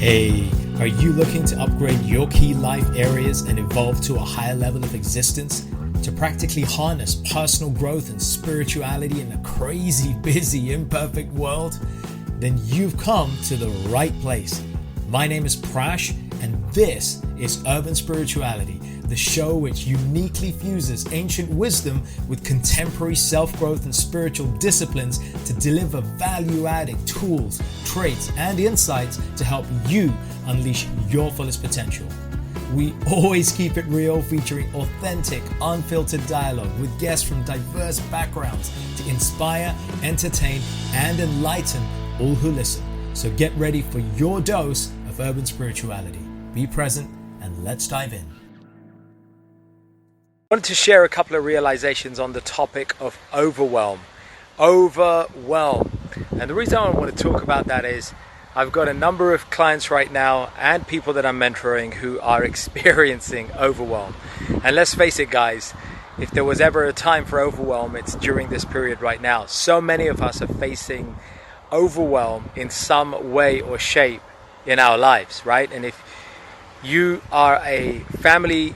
Hey, are you looking to upgrade your key life areas and evolve to a higher level of existence? To practically harness personal growth and spirituality in a crazy, busy, imperfect world? Then you've come to the right place. My name is Prash, and this is Urban Spirituality, the show which uniquely fuses ancient wisdom with contemporary self-growth and spiritual disciplines to deliver value-adding tools, traits, and insights to help you unleash your fullest potential. We always keep it real, featuring authentic, unfiltered dialogue with guests from diverse backgrounds to inspire, entertain, and enlighten all who listen. So get ready for your dose of urban spirituality. Be present and let's dive in. I wanted to share a couple of realizations on the topic of overwhelm. Overwhelm. And the reason I want to talk about that is I've got a number of clients right now and people that I'm mentoring who are experiencing overwhelm. And let's face it, guys, if there was ever a time for overwhelm, it's during this period right now. So many of us are facing overwhelm in some way or shape in our lives, right? And if you are a family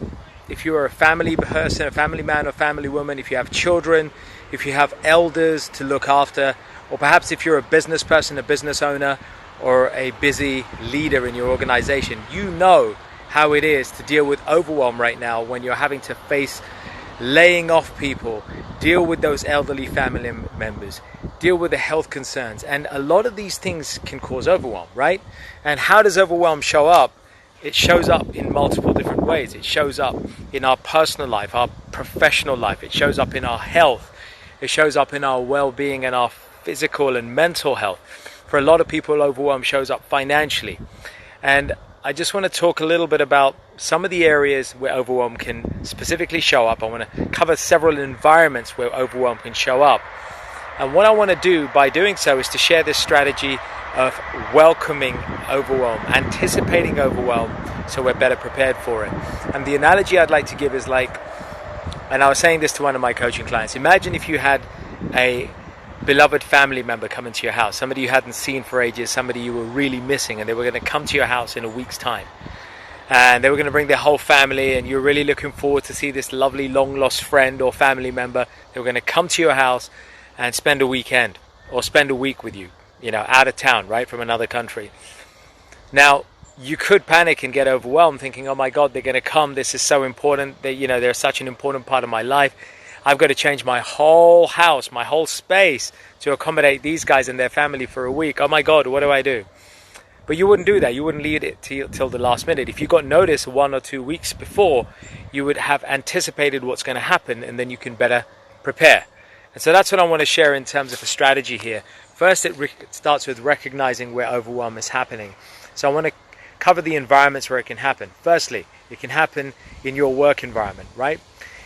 person, a family man or family woman, if you have children, if you have elders to look after, or perhaps if you're a business person, a business owner, or a busy leader in your organization, you know how it is to deal with overwhelm right now when you're having to face laying off people, deal with those elderly family members, deal with the health concerns. And a lot of these things can cause overwhelm, right? And how does overwhelm show up? It shows up in multiple different ways. It shows up in our personal life, our professional life. It shows up in our health. It shows up in our well-being and our physical and mental health. For a lot of people, overwhelm shows up financially. And I just want to talk a little bit about some of the areas where overwhelm can specifically show up. I want to cover several environments where overwhelm can show up. And what I want to do by doing so is to share this strategy of welcoming overwhelm, anticipating overwhelm, so we're better prepared for it. And the analogy I'd like to give is like, and I was saying this to one of my coaching clients, imagine if you had a beloved family member come into your house, somebody you hadn't seen for ages, somebody you were really missing, and they were going to come to your house in a week's time. And they were going to bring their whole family, and you're really looking forward to see this lovely long lost friend or family member. They were going to come to your house and spend a weekend or spend a week with you, out of town, right, from another country. Now, you could panic and get overwhelmed thinking, oh my God, they're going to come. This is so important. They're such an important part of my life. I've got to change my whole house, my whole space to accommodate these guys and their family for a week. Oh my God, what do I do? But you wouldn't do that. You wouldn't leave it till the last minute. If you got notice 1 or 2 weeks before, you would have anticipated what's going to happen, and then you can better prepare. And so that's what I want to share in terms of a strategy here. First, it starts with recognizing where overwhelm is happening. So I want to cover the environments where it can happen. Firstly, it can happen in your work environment, right?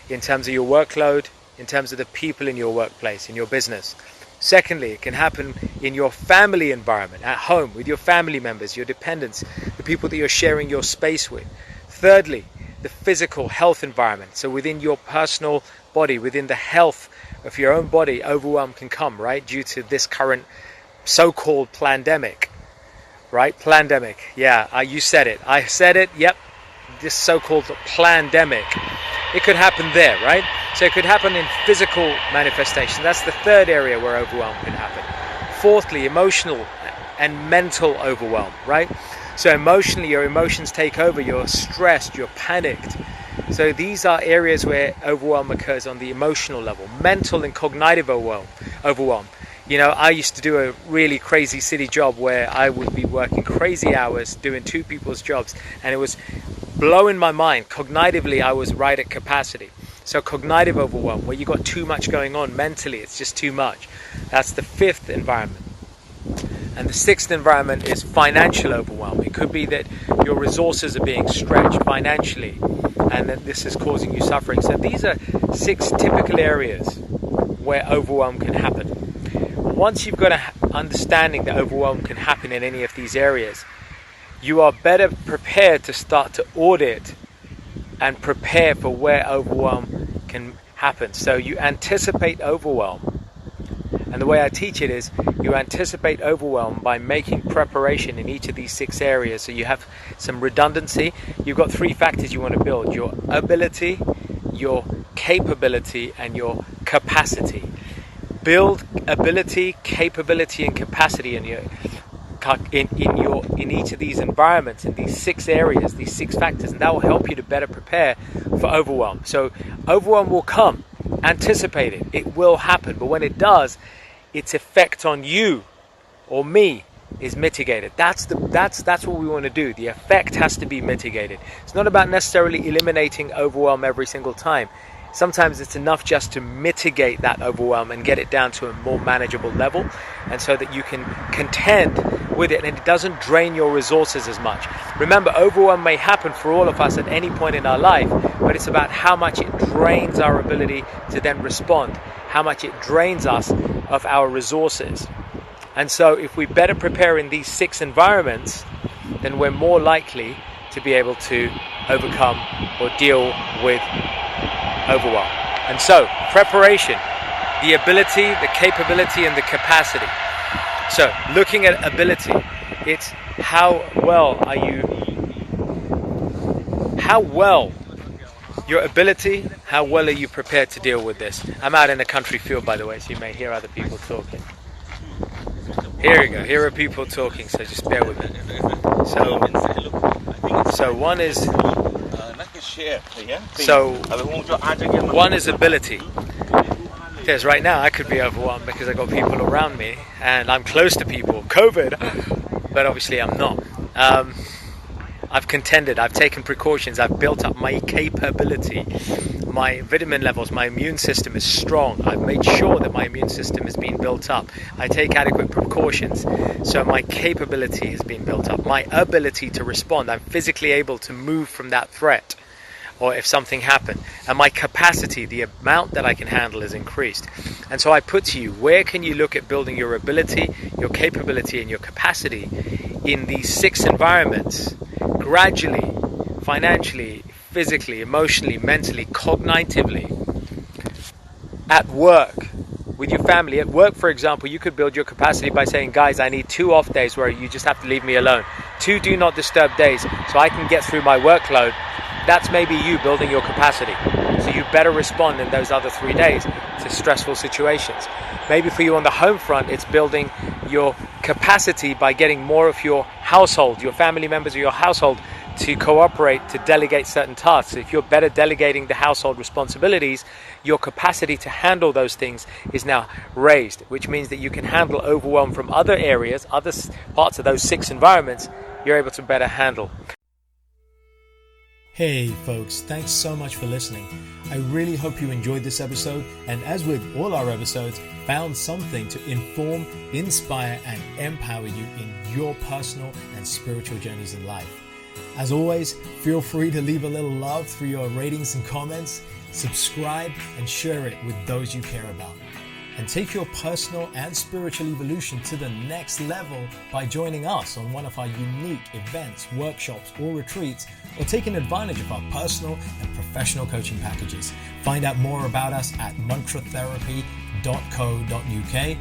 In terms of your workload, in terms of the people in your workplace, in your business. Secondly, it can happen in your family environment, at home, with your family members, your dependents, the people that you're sharing your space with. Thirdly, the physical health environment. So within your personal body, within the health of your own body, overwhelm can come, right? Due to this current so-called pandemic, right? Pandemic. Yeah, you said it. I said it. Yep. This so-called pandemic. It could happen there, right? So it could happen in physical manifestation. That's the third area where overwhelm can happen. Fourthly, emotional and mental overwhelm, right? So emotionally, your emotions take over. You're stressed, you're panicked. So these are areas where overwhelm occurs on the emotional level. Mental and cognitive overwhelm. I used to do a really crazy city job where I would be working crazy hours doing 2 people's jobs, and it was blowing my mind. Cognitively, I was right at capacity. So cognitive overwhelm, where you got too much going on mentally, it's just too much. That's the 5th environment. And the 6th environment is financial overwhelm. It could be that your resources are being stretched financially, and that this is causing you suffering. So these are 6 typical areas where overwhelm can happen. Once you've got an understanding that overwhelm can happen in any of these areas, you are better prepared to start to audit and prepare for where overwhelm can happen. So you anticipate overwhelm, And the way I teach it is you anticipate overwhelm by making preparation in each of these 6 areas. So you have some redundancy. You've got 3 factors you want to build: your ability, your capability, and your capacity. Build ability, capability, and capacity in each of these environments, in these 6 areas, these 6 factors, and that will help you to better prepare for overwhelm. So overwhelm will come. Anticipate it. It will happen. But when it does, its effect on you or me is mitigated. That's what we want to do. The effect has to be mitigated. It's not about necessarily eliminating overwhelm every single time. Sometimes it's enough just to mitigate that overwhelm and get it down to a more manageable level, and so that you can contend with it and it doesn't drain your resources as much. Remember, overwhelm may happen for all of us at any point in our life, but it's about how much it drains our ability to then respond, how much it drains us of our resources. And so if we better prepare in these 6 environments, then we're more likely to be able to overcome or deal with overwhelm. And so, preparation, the ability, the capability, and the capacity. So, looking at ability, it's how well your ability, how well are you prepared to deal with this? I'm out in a country field, by the way, so you may hear other people talking. Here we go, here are people talking, so just bear with me. So one is ability. Because right now I could be overwhelmed because I got people around me and I'm close to people, COVID, but obviously I'm not. I've contended, I've taken precautions, I've built up my capability, my vitamin levels, my immune system is strong. I've made sure that my immune system is being built up. I take adequate precautions, so my capability is being built up. My ability to respond, I'm physically able to move from that threat, or if something happened. And my capacity, the amount that I can handle, is increased. And so I put to you, where can you look at building your ability, your capability, and your capacity in these 6 environments, gradually, financially, physically, emotionally, mentally, cognitively, at work, with your family. At work, for example, you could build your capacity by saying, guys, I need 2 off days where you just have to leave me alone. 2 do not disturb days so I can get through my workload. That's maybe you building your capacity. So you better respond in those other 3 days to stressful situations. Maybe for you on the home front, it's building your capacity by getting more of your household, your family members of your household, to cooperate, to delegate certain tasks. If you're better delegating the household responsibilities, your capacity to handle those things is now raised, which means that you can handle overwhelm from other areas, other parts of those 6 environments, you're able to better handle. Hey folks, thanks so much for listening. I really hope you enjoyed this episode, and as with all our episodes, found something to inform, inspire, and empower you in your personal and spiritual journeys in life. As always, feel free to leave a little love through your ratings and comments, subscribe, and share it with those you care about. And take your personal and spiritual evolution to the next level by joining us on one of our unique events, workshops, or retreats, or taking advantage of our personal and professional coaching packages. Find out more about us at mantratherapy.co.uk.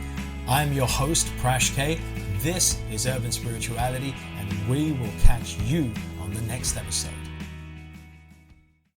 I'm your host, Prash K. This is Urban Spirituality, and we will catch you on the next episode.